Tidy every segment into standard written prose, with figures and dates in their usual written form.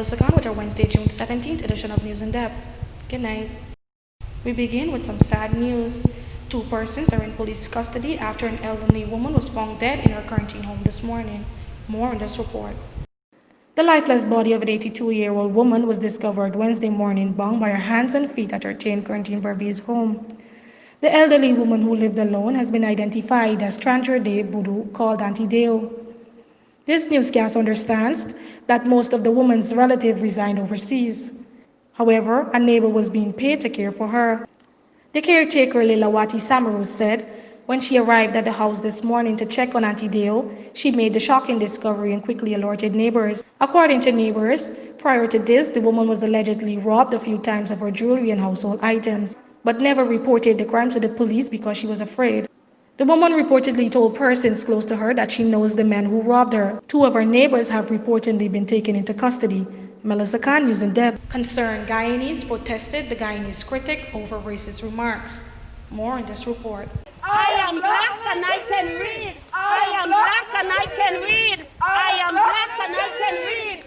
Melissa Khan with our Wednesday, June 17th edition of News in Depth. Good night. We begin with some sad news. 2 persons are in police custody after an elderly woman was found dead in her quarantine home this morning. More in this report. The lifeless body of an 82-year-old woman was discovered Wednesday morning bound by her hands and feet at her chain quarantine Verbies home. The elderly woman who lived alone has been identified as Trancher De Budu, called Auntie Deo. This newscast understands that most of the woman's relatives reside overseas. However, a neighbor was being paid to care for her. The caretaker Lilawati Samaru said when she arrived at the house this morning to check on Auntie Deo, she made the shocking discovery and quickly alerted neighbors. According to neighbors, prior to this, the woman was allegedly robbed a few times of her jewelry and household items, but never reported the crime to the police because she was afraid. The woman reportedly told persons close to her that she knows the men who robbed her. 2 of her neighbors have reportedly been taken into custody. Melissa Khan, News in Depth. Concerned Guyanese protested the Guyanese critic over racist remarks. More in this report. I am black and I can read. I am black and I can read. I am black and I can read.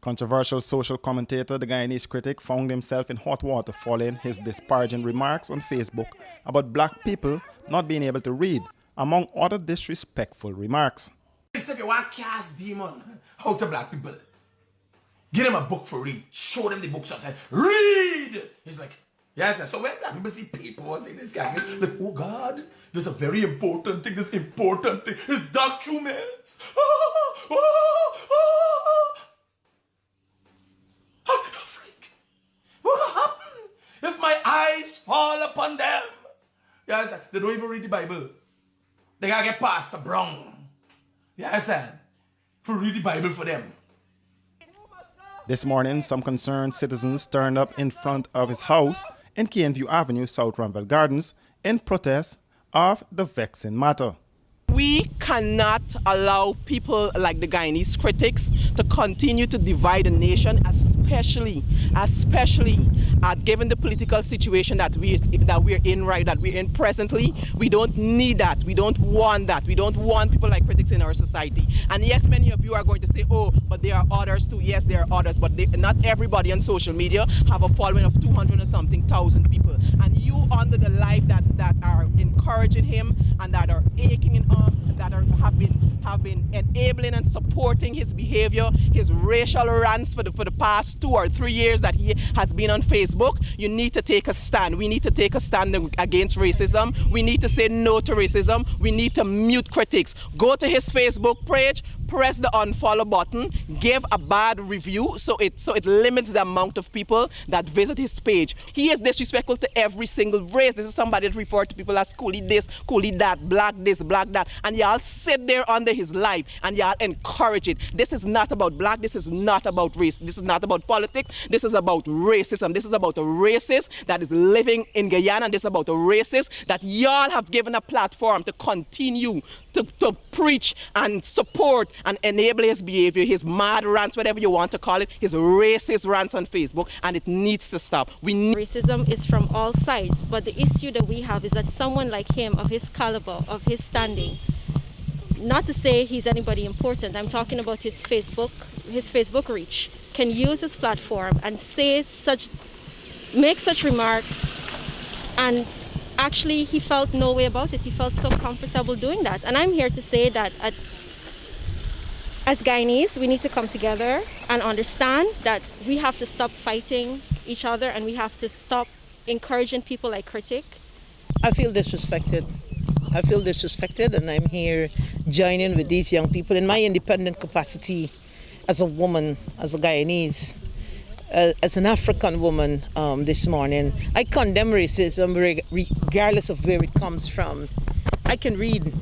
Controversial social commentator, the Guyanese critic, found himself in hot water following his disparaging remarks on Facebook about black people not being able to read, among other disrespectful remarks. If you want to cast demon out of black people, give them a book for read. Show them the books and say, read! He's like, yes, so when black people see people and this guy, like, oh God, there's a very important thing, this important thing, his documents. Freak. What will happen if my eyes fall upon them? Yes, they don't even read the Bible. They gotta get Pastor Brown. Yes, for read the Bible for them. This morning, some concerned citizens turned up in front of his house in Kenview Avenue, South Ramble Gardens, in protest of the vexing matter. We cannot allow people like the Guyanese critics to continue to divide the nation, especially given the political situation that we're in presently. We don't need that. We don't want that. We don't want people like critics in our society. And yes, many of you are going to say, oh, but there are others too. Yes, there are others, but not everybody on social media have a following of 200 and something thousand people. And you under the life that are encouraging him and that are aching in arm, that have been enabling and supporting his behavior, his racial rants for the past 2 or 3 years that he has been on Facebook. You need to take a stand. We need to take a stand against racism. We need to say no to racism. We need to mute critics. Go to his Facebook page, press the unfollow button, give a bad review so it limits the amount of people that visit his page. He is disrespectful to every single race. This is somebody that referred to people as coolie this, coolie that, black this, black that, and y'all sit there under his life and y'all encourage it. This is not about black, this is not about race, this is not about politics, this is about racism. This is about a racist that is living in Guyana. This is about a racist that y'all have given a platform to continue to preach and support and enable his behavior, his mad rants, whatever you want to call it, his racist rants on Facebook, and it needs to stop. Racism is from all sides, but the issue that we have is that someone like him, of his caliber, of his standing, not to say he's anybody important, I'm talking about his Facebook reach, can use his platform and make such remarks, and actually he felt no way about it. He felt so comfortable doing that. And I'm here to say that as Guyanese, we need to come together and understand that we have to stop fighting each other and we have to stop encouraging people like critic. I feel disrespected. And I'm here joining with these young people in my independent capacity as a woman, as a Guyanese, as an African woman this morning. I condemn racism regardless of where it comes from. I can read,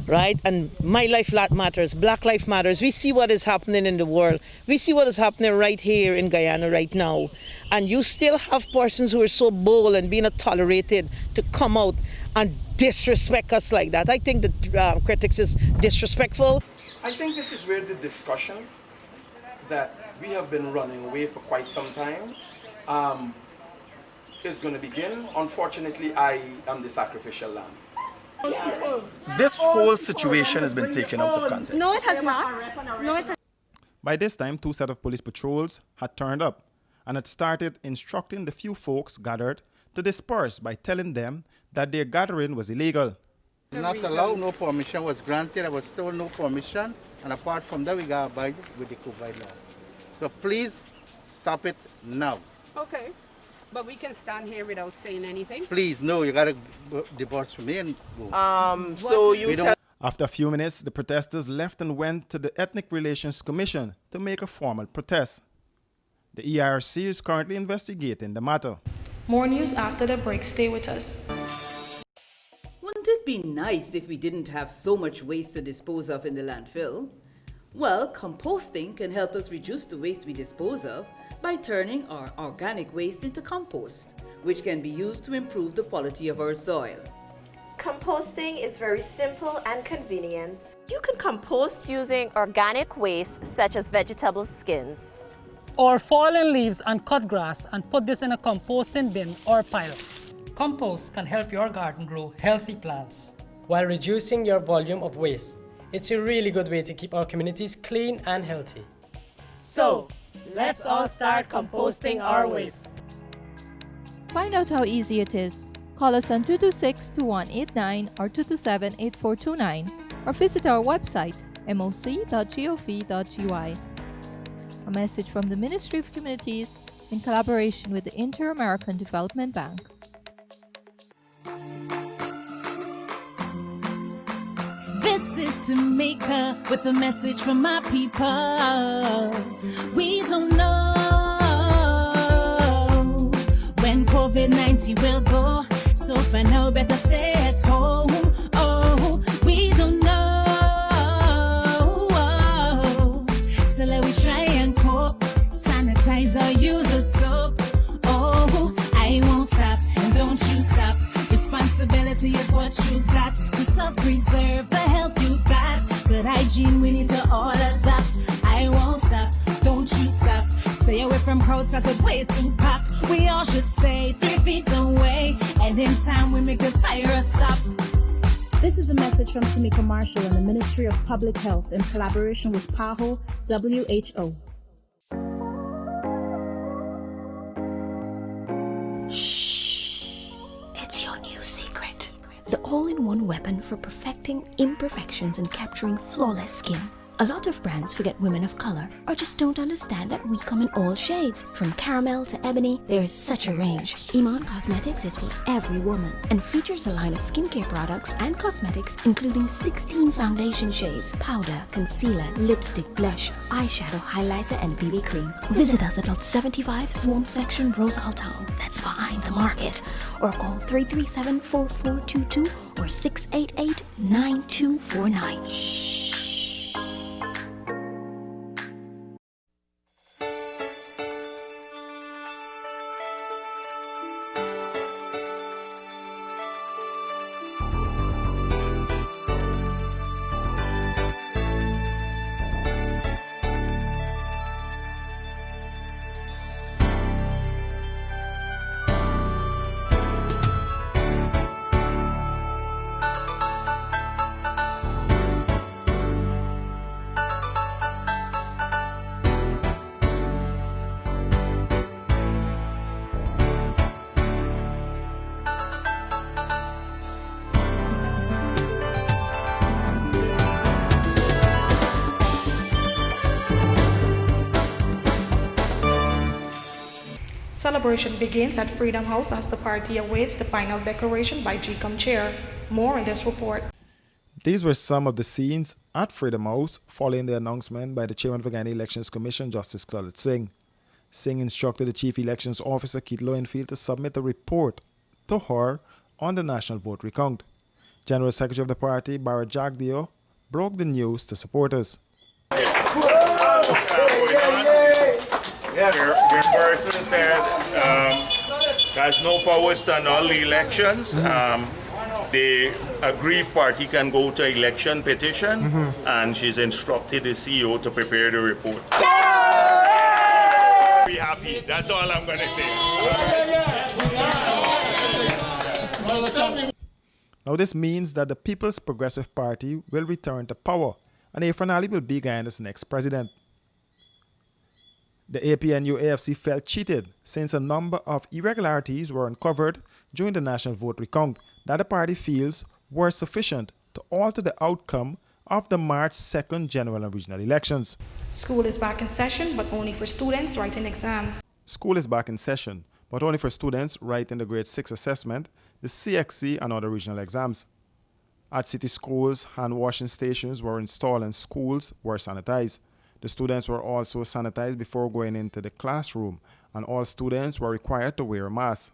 right? And my life matters, Black life matters. We see what is happening in the world. We see what is happening right here in Guyana right now. And you still have persons who are so bold and being tolerated to come out and disrespect us like that. I think that critics is disrespectful. I think this is where the discussion that we have been running away for quite some time is going to begin. Unfortunately, I am the sacrificial lamb. This whole situation has been taken out of context. No, it has not. No, it has. By this time, 2 sets of police patrols had turned up and had started instructing the few folks gathered to disperse by telling them that their gathering was illegal. Not allowed, no permission was granted, I was told no permission, and apart from that, we got to abide with the COVID law. So please stop it now. Okay, but we can stand here without saying anything. Please, no, you got to divorce from me and go. So you tell After a few minutes, the protesters left and went to the Ethnic Relations Commission to make a formal protest. The ERC is currently investigating the matter. More news after the break. Stay with us. Wouldn't it be nice if we didn't have so much waste to dispose of in the landfill? Well, composting can help us reduce the waste we dispose of by turning our organic waste into compost, which can be used to improve the quality of our soil. Composting is very simple and convenient. You can compost using organic waste such as vegetable skins, or fallen leaves and cut grass and put this in a composting bin or pile. Compost can help your garden grow healthy plants while reducing your volume of waste. It's a really good way to keep our communities clean and healthy. So, let's all start composting our waste. Find out how easy it is. Call us on 226-2189 or 227-8429 or visit our website moc.gov.gy. A message from the Ministry of Communities in collaboration with the Inter-American Development Bank. This is Jamaica with a message from my people. We don't know when COVID-19 will go, so for now better stay at home. Oh, we don't know, so let we try and cope. Sanitize or use a soap. Oh, I won't stop and don't you stop. Responsibility is what you've got to self-preserve the health you've got. Good hygiene we need to all adopt. I won't stop, don't you stop. Stay away from crowds cause it's way too packed. We all should stay 3 feet away, and in time we make this fire stop. This is a message from Tamika Marshall and the Ministry of Public Health in collaboration with PAHO WHO. Shh. It's your new secret. The all-in-one weapon for perfecting imperfections and capturing flawless skin. A lot of brands forget women of color or just don't understand that we come in all shades. From caramel to ebony, there's such a range. Iman Cosmetics is for every woman and features a line of skincare products and cosmetics including 16 foundation shades, powder, concealer, lipstick, blush, eyeshadow, highlighter, and BB cream. Visit us at Lot 75 Swamp Section, Rosal Town. That's behind the market. Or call 337-4422 or 688-9249. Shh. Celebration begins at Freedom House as the party awaits the final declaration by GCOM chair. More in this report. These were some of the scenes at Freedom House following the announcement by the chairman of the Guyanese Elections Commission, Justice Claudette Singh. Singh instructed the Chief Elections Officer, Keith Lowenfield, to submit a report to her on the national vote recount. General Secretary of the party, Barra Jagdeo, broke the news to supporters. Your person said there's no powers to annul the elections. The aggrieved party can go to election petition, and she's instructed the CEO to prepare the report. Be happy. That's all I'm going to say. Now this means that the People's Progressive Party will return to power, and Efren Ali will be Guyana's next president. The APNU AFC felt cheated since a number of irregularities were uncovered during the national vote recount that the party feels were sufficient to alter the outcome of the March 2nd general and regional elections. School is back in session, but only for students writing exams. School is back in session, but only for students writing the grade 6 assessment, the CXC and other regional exams. At city schools, hand washing stations were installed and schools were sanitized. The students were also sanitized before going into the classroom, and all students were required to wear a mask.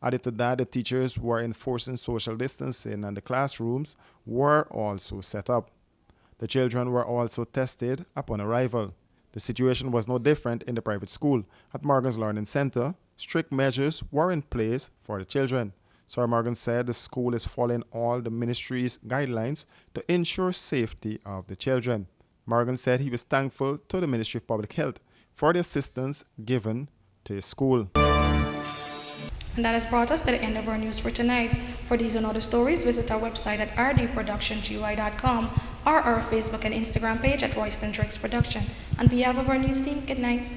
Added to that, the teachers were enforcing social distancing and the classrooms were also set up. The children were also tested upon arrival. The situation was no different in the private school. At Morgan's Learning Center, strict measures were in place for the children. Sir Morgan said the school is following all the ministry's guidelines to ensure safety of the children. Morgan said he was thankful to the Ministry of Public Health for the assistance given to his school. And that has brought us to the end of our news for tonight. For these and other stories, visit our website at rdproductiongy.com or our Facebook and Instagram page at Royston Drakes Production. On behalf of our news team, good night.